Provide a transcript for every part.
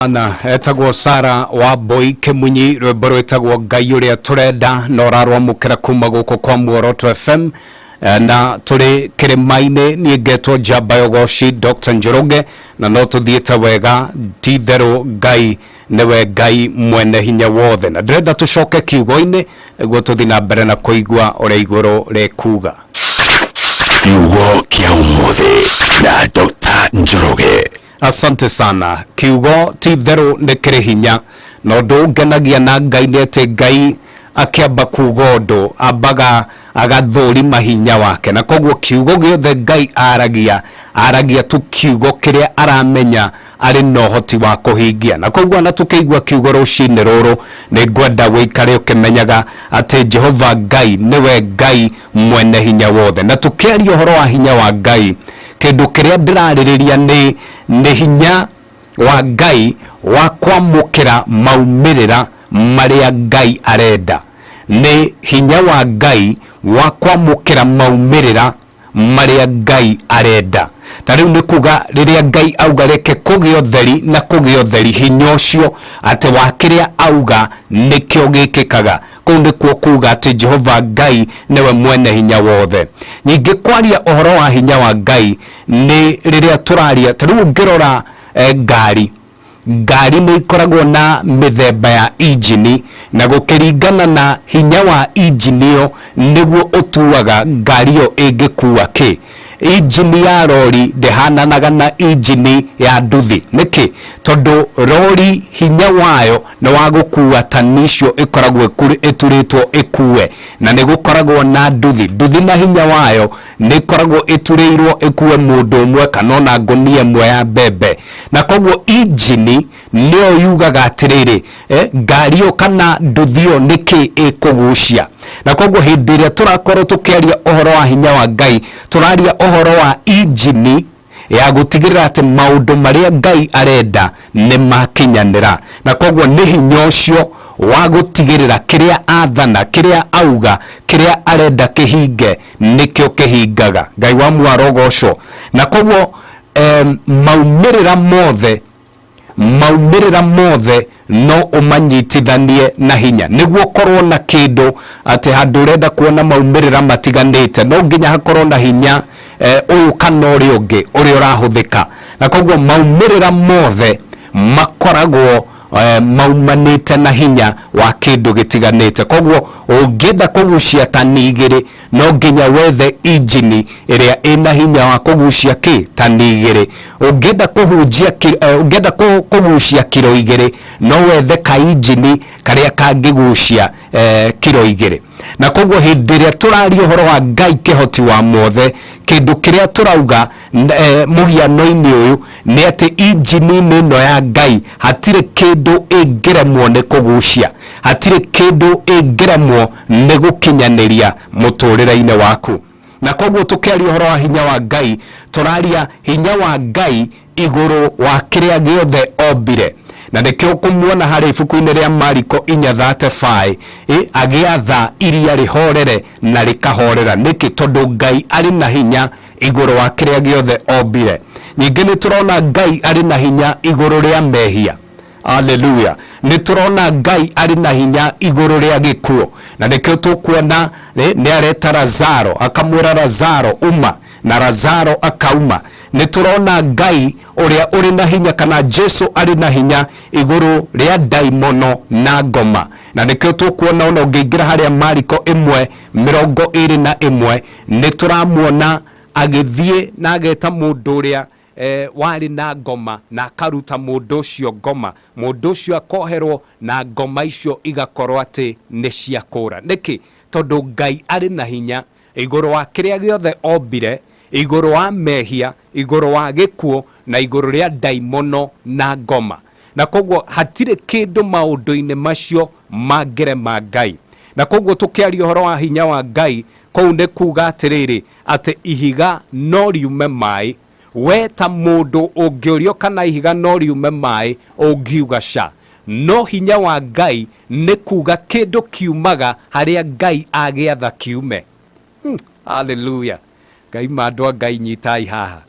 Ana etagwo Sara wa Boy Kemunyi rwimbo rwetagwo Ngai uria turenda no rarwamukira kuma guko kwa Muoroto FM na turi kirimaine ni ngetwo Njamba Yogoshi Dr. Njoroge na no tuthiete wega tithero Ngai newe Ngai mwene hinya wothe na ndĩrenda tucoke kiugo-ini niguo tuthi na mbere na kuigua uria iguru rikuga kiugo kia umuthi na Dr. Njoroge. Asante sana. Kiugo tithero nĩ kĩrĩ hinya no ndũngenagia na Ngai nĩatĩ Ngai akĩamba kuuga ũndũ ambaga agathũrima hinya wake na koguo kiugo gĩothe Ngai aragia tu kiugo kĩrĩa aramenya arĩ na ũhoti wa kũhingia na koguo na tukĩigua kiugo rũcinĩ rũrũ nĩ ngwenda wĩikare ũkĩmenyaga atĩ Jehova Ngai nĩwe Ngai mwene hinya wothe na tukĩaria ũhoro wa hinya wa Ngai kĩndũ kĩrĩa ndĩrarĩrĩria nĩ hinya wa Ngai wa kwamũkĩra maumĩrĩra marĩa Ngai arenda. Nĩ hinya wa Ngai wa kwamũkĩra maumĩrĩra marĩa Ngai arenda. Ta rĩu nĩ kuga rĩrĩa Ngai auga reke kũgĩe ũtheri na kũgĩe ũtheri, hinya ũcio atĩ wa kĩrĩa auga nĩkĩo gĩkĩkaga. Kũu nĩkuo kuga atĩ Jehova Ngai nĩwe mwene hinya wothe. Ningĩ kwaria ũhoro wa hinya wa Ngai nĩ rĩrĩa tũraria ta rĩu ngĩrora ngari nĩ ikoragwo na mĩthemba ya injini na gũkĩringana na hinya wa injini ĩyo nĩguo ũtuaga ngari ĩyo ĩngĩkua kĩ. Injini ya rori ndĩhananaga na injini ya nduthi. Nĩkĩ? Tondũ rori hinya wayo nĩ wa gũkua tani icio ĩkoragwo ĩturĩtwo ĩkue na nĩ gũkoragwo na nduthi na hinya wayo nĩ ĩkoragwo ĩturĩirwo ĩkue mũndũ ũmwe kana ona ngũnia ĩmwe ya mbembe na koguo injini nĩyo yugaga atĩrĩrĩ ngari ĩyo kana nduthi ĩyo nĩkĩ ĩkũgucia na koguo hĩndĩ ĩrĩa tũrakorwo tũkĩaria ũhoro wa hinya wa Ngai tũraria ũhoro wa injini ya gũtigĩrĩra atĩ maũndũ marĩa Ngai arenda nĩ makinyanĩra na koguo nĩ hinya ũcio wa gũtigĩrĩra kĩrĩa athana kĩrĩa auga kĩrĩa arenda kĩhinge nĩkĩo kĩhingaga. Ngai wa Muorogoco na koguo maumĩrĩra mothe no ũmanyitithanie na hinya nĩguo korwo na kĩndũ atĩ handũ ũrenda kuona maumĩrĩra matiganĩte no nginya hakorwo na hinya ũyũ kana ũrĩa ũngĩ ũrĩa ũrahũthĩka na koguo maumĩrĩra mothe makoragwo maumanĩte na hinya wa kĩndũ gĩtiganĩte. Koguo ũngĩenda kũgucia tani igĩrĩ no nginya wethe injini ĩrĩa ĩna hinya wa kũgucia tani igĩrĩ. Ũngĩenda kũgucia kilo igĩrĩ no wethe ka injini karĩa kangĩgucia kilo igĩrĩ. Na koguo hĩndĩ ĩrĩa tũraria ũhoro wa Ngai kĩhoti wa mothe kĩndũ kĩrĩa tũrauga mũhiano-inĩ ũyũ nĩ atĩ injini ĩno ya Ngai hatirĩ kĩndũ ĩngĩremwo nĩ kũgucia, hatirĩ kĩndũ ĩngĩremwo nĩ gũkinyanĩria mũtũrĩre-inĩ waku. Na koguo tũkĩaria ũhoro wa hinya wa Ngai tũraria hinya wa Ngai igũrũ wa kĩrĩa gĩothe ombire na nĩkĩo kũmuona harĩ ibuku-inĩ rĩa Mariko 4:35 agĩatha iria rĩhorere na rĩkahorera. Nĩkĩ? Tondũ Ngai arĩ na hinya igũrũ wa kĩrĩa gĩothe ombire. Ningĩ nĩ tũrona Ngai arĩ na hinya igũrũ rĩa mehia. Hallelujah. Nĩ tũrona Ngai arĩ na hinya igũrũ rĩa gĩkuũ na nĩkĩo tũkuona nĩ areta Lazaro akamwĩra Lazaro uma na Lazaro akauma. Nĩ tũrona Ngai ũrĩa ũrĩ na hinya kana Jesu arĩ na hinya igũrũ rĩa ndaimono na ngoma na nĩkĩo tũkuona ona ũngĩingĩra harĩa Mariko 1:21 nĩ tũramuona agĩthiĩ na ageta mũndũ ũrĩa warĩ na ngoma na akaruta mũndũ ũcio ngoma, mũndũ ũcio akoherwo na ngoma icio igakorwo atĩ nĩ cia kũra. Nĩkĩ? Tondũ Ngai arĩ na hinya igũrũ wa kĩrĩa gĩothe ombire, igũrũ wa mehia, igũrũ wa gĩkuũ na igũrũ rĩa ndaimono na ngoma na koguo hatirĩ kĩndũ maũndũ-inĩ macio mangĩrema Ngai. Na koguo tũkĩaria ũhoro wa hinya wa Ngai kũu nĩ kuga atĩrĩrĩ atĩ ihiga no riume maĩ, we ta mũndũ ũngĩũrio kana ihiga no riume maĩ ũngiuga ca. No hinya wa Ngai nĩ kuga kĩndũ kiumaga harĩa Ngai agĩatha kiume. Hallelujah. Ngai mandũ a Ngai nyitai haha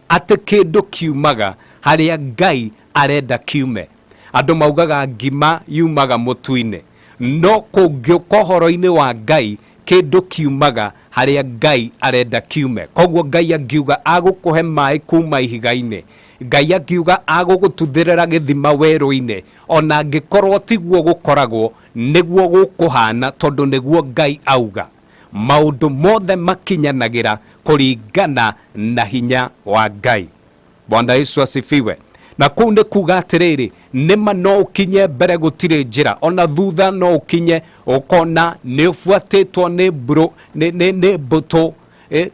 atĩ kĩndũ kiumaga harĩa Ngai arenda kiume. Andu maugaga ngima yumaga mutu-ine, no kungĩũka ũhoro-inĩ wa Ngai kindu kiumaga haria Ngai arenda kiume. Koguo Ngai angiuga agũkũhe maĩ kuma ihiga-inĩ, Ngai angiuga agũgũtuthĩrĩra gĩthima werũ-inĩ, ona angĩkorwo tiguo gũkoragwo, nĩguo gũkũhana tondu nĩguo Ngai auga. Maundu mothe makinyanagĩra kũringana na hinya wa Ngai. Bwana Yesu asifiwe. Na kũu nĩ kuga atĩrĩrĩ, nĩma no ũkinye mbere gũtirĩ njĩra, ona thutha no ũkinye ũkona nĩ ũbuatĩtwo nĩ mbũtũ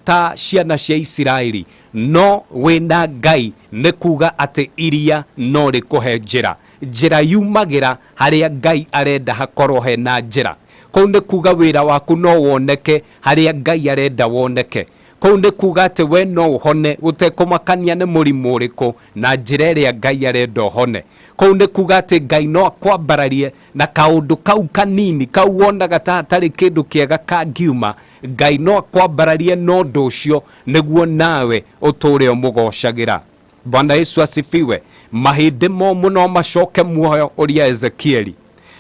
ta ciana cia Isiraeli, no wĩna Ngai nĩ kuga atĩ iria no rĩkũhe njĩra. Njĩra yumagĩra harĩa Ngai arenda hakorwo hena njĩra. Kũu nĩ kuga wĩra waku no woneke harĩa Ngai arenda woneke. Kũu nĩ kuga atĩ we no ũhone gũtekũmakania nĩ mũrimũ ũrĩkũ na njĩra ĩrĩa Ngai arenda ũhone. Kũu nĩ kuga atĩ Ngai no akwambararie na kaũndũ kau kanini kau wonaga ta hatarĩ kĩndũ kĩega kangiuma, Ngai no akwambararie na ũndũ ũcio nĩguo nawe ũtũũre ũmũgocagĩra. Bwana Yesu asifiwe. Mahĩndĩ momũ no macoke muoyo ũrĩa Ezekieli.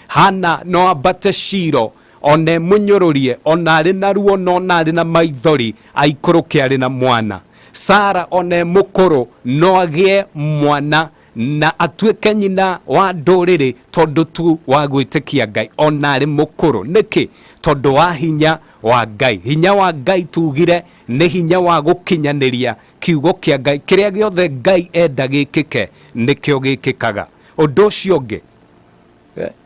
Hana no ambate Shilo, one mũnyũrũrie, ona arĩ na ruo no na arĩ na maithori aikũrũke arĩ na mwana. Sara one mũkũrũ no agĩe mwana na atuĩke nyina wa ndũrĩrĩ tondu tu wa gwĩtĩkia Ngai, ona arĩ mũkũrũ. Nĩkĩ? Tondu wa hinya wa Ngai. Hinya wa Ngai tugire nĩ hinya wa gũkinyanĩria kiugo kĩa Ngai. Kĩrĩa gĩothe Ngai enda gĩkĩke nĩkĩo gĩkĩkaga. Ũndũ ũcio ũngĩ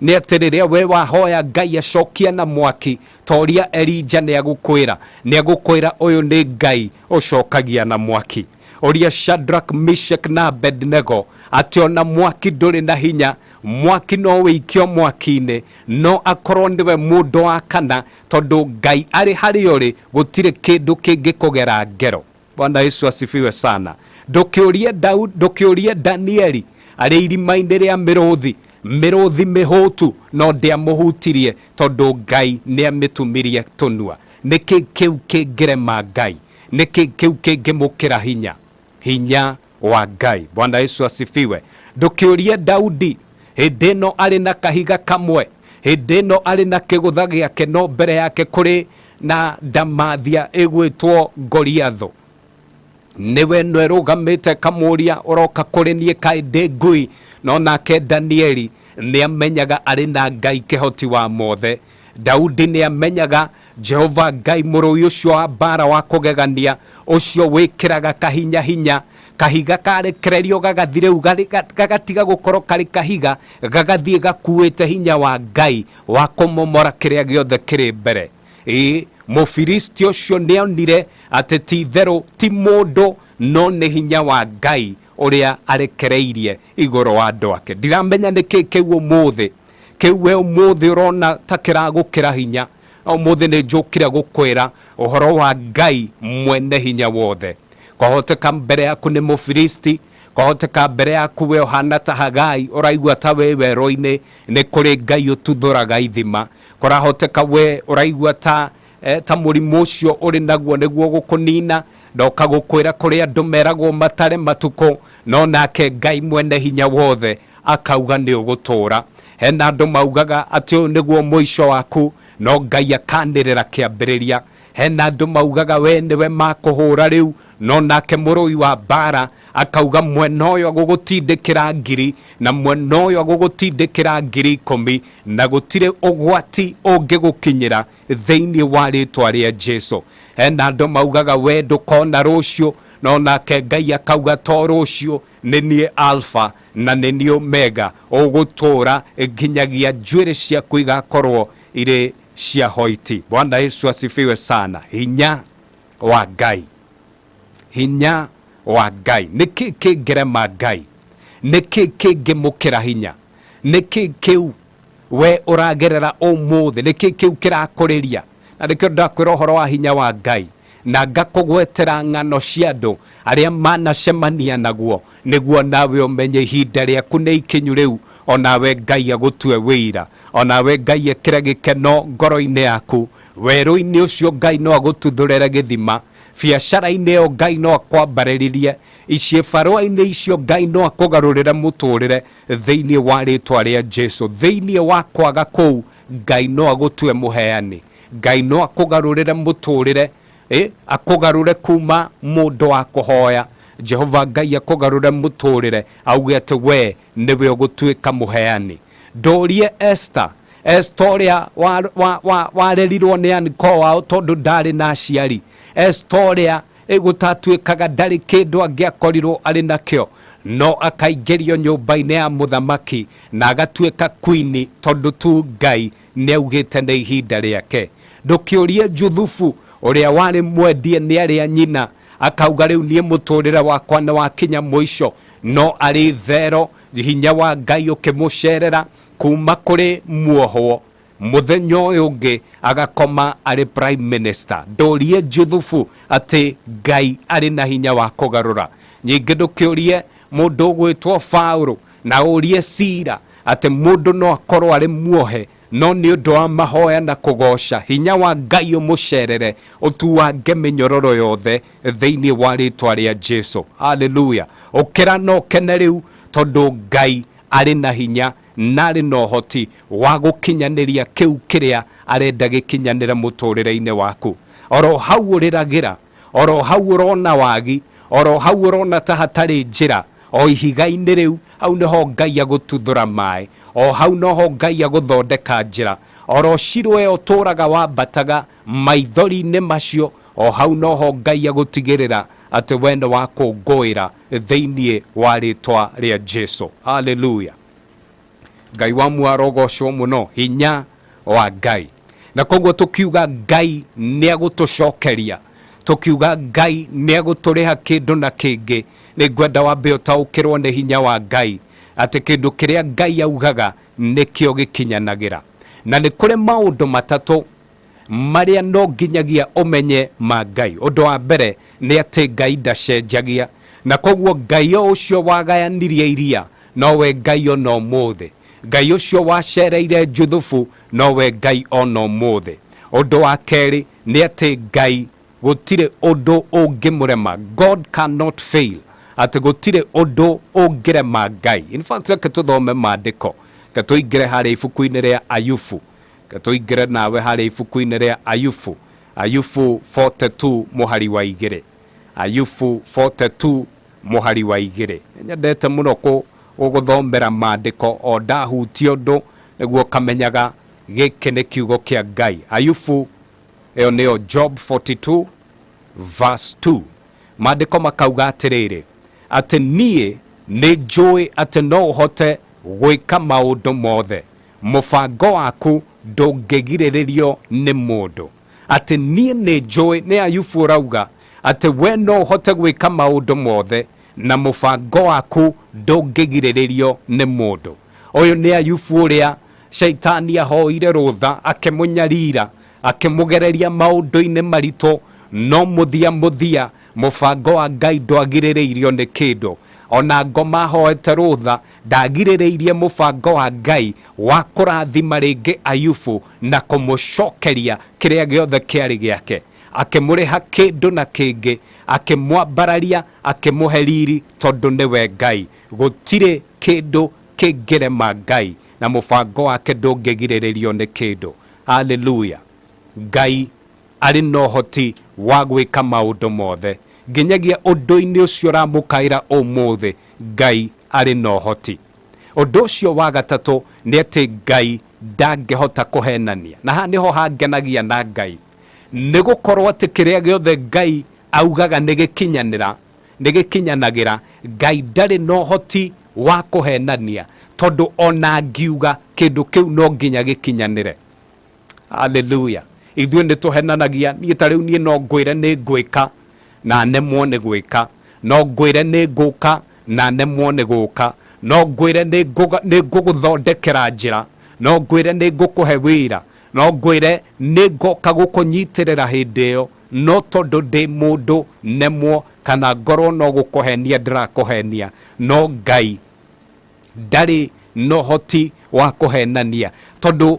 nĩ atĩ rĩrĩa we wahoya Ngai acokia na mwaki ta ũrĩa Elija nĩagũkwĩra ũyũ nĩ Ngai ũcokagia na mwaki. Ũrĩa Shadrach, Meshach na Abednego atĩ ona mwaki ndũrĩ na hinya, mwaki no wĩikio mwaki-inĩ, no akorwo nĩwe mũndũ wa kana tondu Ngai arĩ harĩa ũrĩ gũtirĩ kĩndũ kĩngĩkũgera ngero. Bwana Yesu asifiwe sana. Ndũkĩũrie Danieli arĩ irima-inĩ rĩa mĩrũthi mĩhũtu no ndĩamũhutirie tondu Ngai nĩamĩtumirie tũnua. Nĩkĩ kĩu kĩngĩrema Ngai? Nĩkĩ kĩu kĩngĩmũkĩra hinya wa Ngai? Bwana Yesu asifiwe. Ndũkĩũrie Daudi, hĩndĩ ĩno arĩ na kahiga kamwe, hĩndĩ ĩno arĩ na kĩgũtha gĩake, no mbere yake kũrĩ na ndamathia ĩgwĩtwo Goliatho. Niwe no erũgamĩte kamũria ũroka kũrĩ niĩ kaĩ ndĩ ngui? No nake Danieli nĩamenyaga arĩ na Ngai kĩhoti wa mothe. Daudi nĩamenyaga Jehova Ngai mũrũi ũcio wa mbara wa kũgegania, ũcio wĩkĩraga kahinya, kahiga karekererio gagathire gagatiga gũkorwo karĩ kahiga, gagathiĩ gakuĩte hinya wa Ngai wa kũmomora kĩrĩa gĩothe kĩrĩ mbere. Mũfilisti ũcio nĩonire atĩ ti itherũ ti mũndũ no nĩ hinya wa Ngai ũrĩa arekereirie igũrũ wa andũ ake. Ndiramenya nĩkĩ kĩu ũmũthĩ, kĩu we ũmũthĩ ũrona ta kĩragũkĩra hinya. Ũmũthĩ nĩ njũkire gũkwĩra ũhoro wa Ngai mwene hinya wothe. Kwahoteka mbere yaku nĩ Mũfilisti, kwahoteka mbere yaku we ũhana ta Hagai, ũraigua ta we werũ-inĩ nĩ kũrĩ Ngai ũtuthũraga ithima. Kũrahoteka we ũraigua ta mũrimũ ũcio ũrĩ naguo nĩguo gũkũnina, ndoka gũkwĩra kũrĩ andũ meragwo matare matukũ, no nake Ngai mwene hinya wothe akauga nĩ ũgũtũũra. Hena andũ maugaga atĩ ũyũ nĩguo mũico waku, no Ngai akanĩrĩra kĩambĩrĩria. Hena andũ maugaga we nĩwe makũhũra rĩu, no nake mũrũi wa mbara akauga mwena ũyũ agũgũtindĩkĩra ngiri na mwena ũyũ agũgũtindĩkĩra ngiri 10, na gũtirĩ ũgwati ũngĩgũkinyĩra thĩinĩ wa rĩtwa rĩa Jesũ. Hena andũ maugaga we ndũkona rũciũ, no nake Ngai akauga to rũciũ, nĩ niĩ Alpha na nĩ niĩ Omega, ũgũtũũra nginyagia njuĩrĩ ciaku igakorwo irĩ cia hoiti. Bwana Yesu asifiwe sana. Hinya wa Ngai, hinya wa Ngai. Nĩkĩ kĩngĩrema Ngai? Nĩkĩ kĩngĩmũkĩra hinya? Nĩkĩ kĩu we ũragerera ũmũthĩ? Nĩkĩ kĩu kĩrakũrĩria? Na nĩkĩo ndakwĩra ũhoro wa hinya wa Ngai, na ngakũgwetera ng'ano cia andũ arĩa manacemania naguo, nĩguo nawe ũmenye ihinda rĩaku nĩ ikinyu rĩu, onawe Ngai agũtue wĩira, onawe Ngai ekĩre gĩkeno ngoro-inĩ yaku. Werũ-inĩ ũcio Ngai no agũtuthũrĩre gĩthima, biacara-inĩ ĩyo Ngai no akwambarĩrie, icibarũa-inĩ icio Ngai no akũgarũrĩre mũtũrĩre thĩinĩ wa rĩtwa rĩa Jesu. Thĩinĩ wa kwaga kũu Ngai no agũtue mũheani, Ngai no akũgarũrĩre mũtũrĩre, akũgarũre kuma mũndũ wa kũhoya, Jehova Ngai akũgarũre mũtũrĩre auge atĩ we nĩwe ũgũtuĩka mũheani. Ndorie Esther ũrĩa warerirwo nĩ aniko wao tondũ ndarĩ na aciari, Esther ũrĩa gũtatuĩkaga ndarĩ kĩndũ angĩakorirwo arĩ nakĩo, no akaingĩrio nyũmba-inĩ ya mũthamaki na agatuĩka queen tondũ tu Ngai nĩ augĩte nĩ ihinda rĩake. Ndũkĩũrie Juthufu ũrĩa warĩ mwendie nĩ arĩa nyina, akauga rĩu niĩ mũtũrĩre wakwa nĩ wakinya mũico, no arĩ thero hinya wa Ngai ũkĩmũcerera kuma kũrĩ muohwo, mũthenya ũyũ ũngĩ agakoma arĩ prime minister. Ndũrie Juthufu atĩ Ngai arĩ na hinya wa kũgarũra. Ningĩ ndũkĩũrie mũndũ ũgwĩtwo Paulo na ũrie Sila atĩ mũndũ no akorwo arĩ muohe, no nĩ ũndũ wa mahoya na kũgoca hinya wa Ngai ũmũcerere ũtuange mĩnyororo yothe thĩinĩ wa rĩtwa rĩa Jesu. Hallelujah. Ũkĩra no ũkene rĩu tondũ Ngai arĩ na hinya na arĩ na ũhoti wa gũkinyanĩria kĩu kĩrĩa arenda gĩkinyanĩre mũtũrĩre-inĩ waku. Oro hau ũrĩragĩra, oro hau ũrona wagi, oro hau ũrona ta hatarĩ njĩra, o ihiga-inĩ rĩu hau nĩho Ngai agũtuthũra maĩ, o hau noho Ngai agũthondeka njĩra, oro Shilo ĩyo ũtũraga wambataga maithori-inĩ macio, o hau noho Ngai agũtigĩrĩra atĩ we nĩ wakũngũĩra thĩinĩ wa rĩtwa rĩa Jesu. Hallelujah. Ngai wa muarogocwo mũno, hinya wa Ngai. Na koguo tukiuga Ngai nĩ agũtũcokeria, tukiuga Ngai nĩ agũtũrĩha kĩndũ na kĩngĩ, nĩ ngwenda wambe ũtaũkĩrwo nĩ hinya wa Ngai atĩ kĩndũ kĩrĩa Ngai augaga nĩkĩo gĩkinyanagĩra. Na nĩ kũrĩ maũndũ matatũ marĩa no nginyagia ũmenye ma Ngai. Ũndũ wa mbere nĩ atĩ Ngai ndacenjagia, na koguo Ngai o ũcio wagayanirie iria nowe Ngai ona ũmũthĩ. Ngai ũcio wacereire Juthufu nowe Ngai ona ũmũthĩ. Ũndũ wa kerĩ nĩ atĩ Ngai gũtirĩ ũndũ ũngĩmũrema. God cannot fail. Atĩ gũtirĩ ũndũ ũngĩrema Ngai. In fact, reke tũthome maandĩko, ke tũingĩre harĩa ibuku-inĩ rĩa Ayubu, ke tũingĩre nawe harĩa ibuku-inĩ rĩa Ayubu. Ayubu 42 mũhari wa 2. Ayubu 42 mũhari wa 2. Nyendete mũno gũthomera maandĩko o ndahutia ũndũ nĩguo kamenyaga gĩkĩ nĩ kiugo kĩa Ngai. Ayubu ĩyo nĩyo Job 42 verse 2. Maandĩko makauga atĩrĩrĩ, atĩ niĩ nĩ njũĩ atĩ no ũhote gwĩka maũndũ mothe, mũbango waku ndũngĩgirĩrĩrio nĩ mũndũ. Atĩ niĩ nĩ njũĩ, nĩ Ayubu ũrauga atĩ we no ũhote gwĩka maũndũ mothe na mũbango waku ndũngĩgirĩrĩrio nĩ mũndũ. Ũyũ nĩ Ayubu ũrĩa Shaitani ahoire rũtha, akĩmũnyarira, akĩmũgereria maũndũ-inĩ maritũ, no mũthia mũbango wa Ngai ndwagirĩrĩirio nĩ kĩndũ. Ona ngoma ahoete rũtha ndagirĩrĩirie mũbango wa Ngai wa kũrathima rĩngĩ Ayubu na kũmũcokeria kĩrĩa gĩothe kĩarĩ gĩake. Akĩmũrĩha kĩndũ na kĩngĩ, akĩmwambararia, akĩmũhe riri tondũ nĩwe Ngai. Gũtirĩ kĩndũ kĩngĩrema Ngai na mũbango wake ndũngĩgirĩrĩrio nĩ kĩndũ. Hallelujah. Ngai arĩ na ũhoti wa gwĩka maũndũ mothe. Nginyagia ũndũ-inĩ ũcio ũramũkaĩra ũmũthĩ, Ngai arĩ na ũhoti. Ũndũ ũcio wa gatatũ nĩ atĩ Ngai ndangĩhota kũhenania. Na haha nĩho hangenagia na Ngai, nĩ gũkorwo atĩ kĩrĩa gĩothe Ngai augaga nĩ gĩkinyanagĩra. Ngai ndarĩ na ũhoti wa kũhenania, tondũ ona angiuga kĩndũ kĩu no nginya gĩkinyanĩre. Hallelujah. Ithuĩ nĩ tũhenanagia, niĩ ta rĩu niĩ no ngwĩre nĩ ngwĩka na nemwo nĩ gwĩka, no ngwĩre nĩ ngũka na nemwo nĩ gũka, no ngwĩre nĩ ngũgũthondekera njĩra, no ngwĩre nĩ ngũkũhe wĩra, no ngwĩre nĩ ngoka gũkũnyitĩrĩra hĩndĩ ĩyo, no tondũ ndĩ mũndũ nemwo kana ngorwo no gũkũhenia ndĩrakũhenia. No Ngai ndarĩ na ũhoti wa kũhenania, tondũ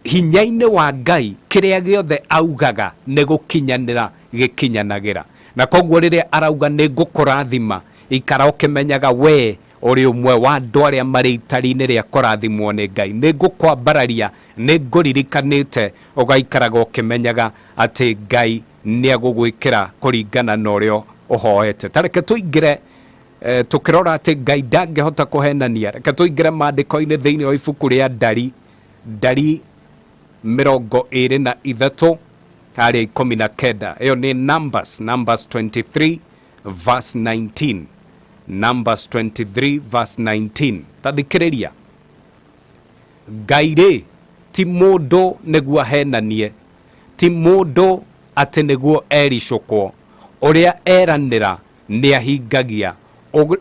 hinya-inĩ wa Ngai kĩrĩa gĩothe augaga nĩ gũkinyanĩra gikinyanagira. Na koguo riria arauga ningukurathima, ikara ukimenyaga we uri umwe wa andu aria mari itari-ini ria kurathimwo ni Ngai. Ningũkwambararia, ningũririkanĩte ũgaikaraga ũkĩmenyaga atĩ Ngai nĩagũgwĩkĩra kũringana na ũrĩa ũhoete. Tareke tũingĩre tukirora ati Ngai ndangĩhota kũhenania. Reke tũingĩre maandĩko-inĩ thĩinĩ wa ibuku rĩa Ndari 23 harĩa 19. Ĩyo nĩ Numbers 23 verse 19. Numbers 23 verse 19. Tathikĩrĩria. Ngai rĩ ti mũndũ nĩguo ahenanie, ti mũndũ atĩ nĩguo ericũkwo. Ũrĩa eranĩra nĩ ahingagia,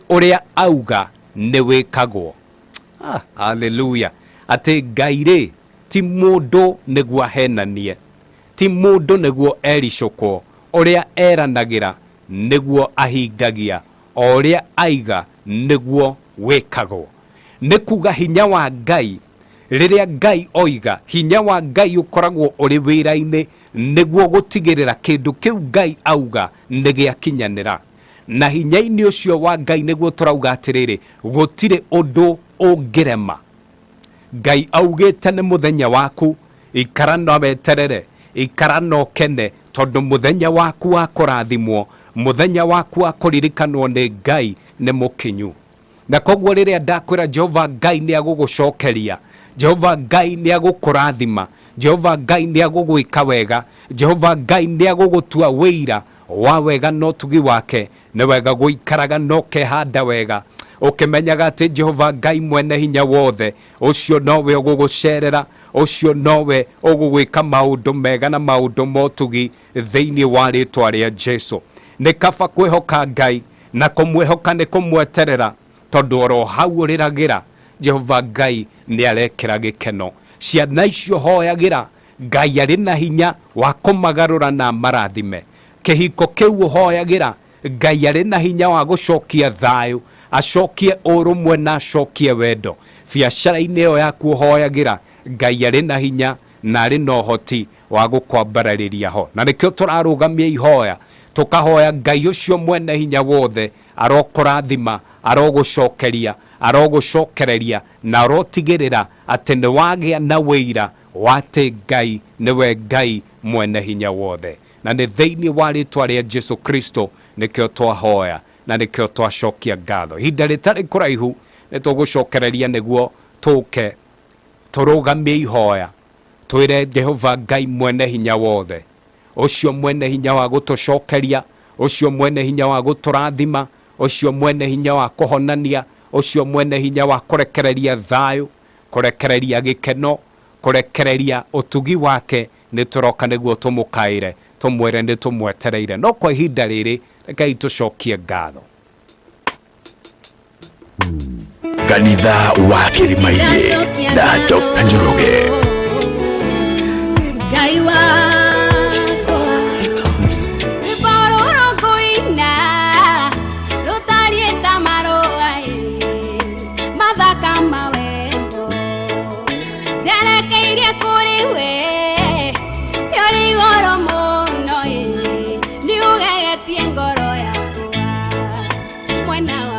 ũrĩa auga nĩ wĩkagwo. Hallelujah. Atĩ Ngai rĩ ti mũndũ nĩguo ahenanie, ti mũndũ nĩguo ericũkwo. Ũrĩa eranagĩra nĩguo ahingagia, ũrĩa aiga nĩguo wĩkagwo. Nĩ kuga hinya wa Ngai, rĩrĩa Ngai oiga, hinya wa Ngai ũkoragwo ũrĩ wĩra-inĩ nĩguo gũtigĩrĩra kĩndũ kĩu Ngai auga nĩ gĩakinyanĩra. Na hinya-inĩ ũcio wa Ngai nĩguo tũrauga atĩrĩrĩ, gũtirĩ ũndũ ũngĩrema. Ngai augĩte nĩ mũthenya waku, ikara na weterere, ikara na ũkene, tondũ mũthenya waku wa kũrathimwo, mũthenya waku wa kũririkanwo nĩ Ngai nĩ mũkinyu. Na koguo rĩrĩa ndakwĩra Jehova Ngai nĩ agũgũcokeria, Jehova Ngai nĩ agũkũrathima, Jehova Ngai nĩ agũgwĩka wega, Jehova Ngai nĩ agũgũtua wĩira wa wega na ũtugi wake, nĩ wega gũikaraga na ũkehanda wega, ũkĩmenyaga atĩ Jehova Ngai mwene hinya wothe, ũcio nowe ũgũgũcerera, ũcio nowe ũgũgwĩka maũndũ mega na maũndũ motugi thĩinĩ wa rĩtwa rĩa Jesu. Nĩ kaba kwĩhoka Ngai na kũmwĩhoka nĩ kũmweterera, tondũ oro hau ũrĩragĩra Jehova Ngai nĩ arekĩra gĩkeno. Ciana icio hoyagĩra Ngai arĩ na hinya wa kũmagarũra na marathime. Kĩhiko kĩu ũhoyagĩra Ngai arĩ na hinya wa gũcokia thayũ, acokie ũrũmwe na acokie wendo. Biacara-inĩ ĩyo yaku ũhoyagĩra Ngai arĩ na hinya na arĩ na ũhoti wa gũkwambararĩria ho. Na nĩkĩo tũrarũgamia ihoya, tukahoya Ngai ũcio mwene hinya wothe arokũrathima, arogũcokeria, arogũcokereria na arotigĩrĩra atĩ nĩ wagĩa na wĩira wa atĩ Ngai nĩwe Ngai mwene hinya wothe. Na nĩ thĩinĩ wa rĩtwa rĩa Jesu Kristo nĩkĩo twahoya na nĩkĩo twacokia ngatho. Ihinda rĩtarĩ kũraihu nĩ tũgũcokereria nĩguo tũke tũrũgamie ihoya, twĩre Jehova Ngai mwene hinya wothe, ũcio mwene hinya wa gũtũcokeria, ũcio mwene hinya wa gũtũrathima, ũcio mwene hinya wa kũhonania, ũcio mwene hinya wa kũrekereria thayũ, kũrekereria gĩkeno, kũrekereria ũtugi wake, nĩ tũroka nĩguo tũmũkaĩre, tũmwĩre nĩ tũmwetereire. No kwa ihinda rĩrĩ rekei tũcokie ngatho. Kanitha wa Kĩrĩma-inĩ na Dr. Njoroge. Ngai wakwa rĩborũrũ ngũina rũtariĩ ta marũa mathaka mawendo njerekeirie kũrĩ we yũrĩ igũrũ mũno nĩ ũgegetie ngoro yakwa mwena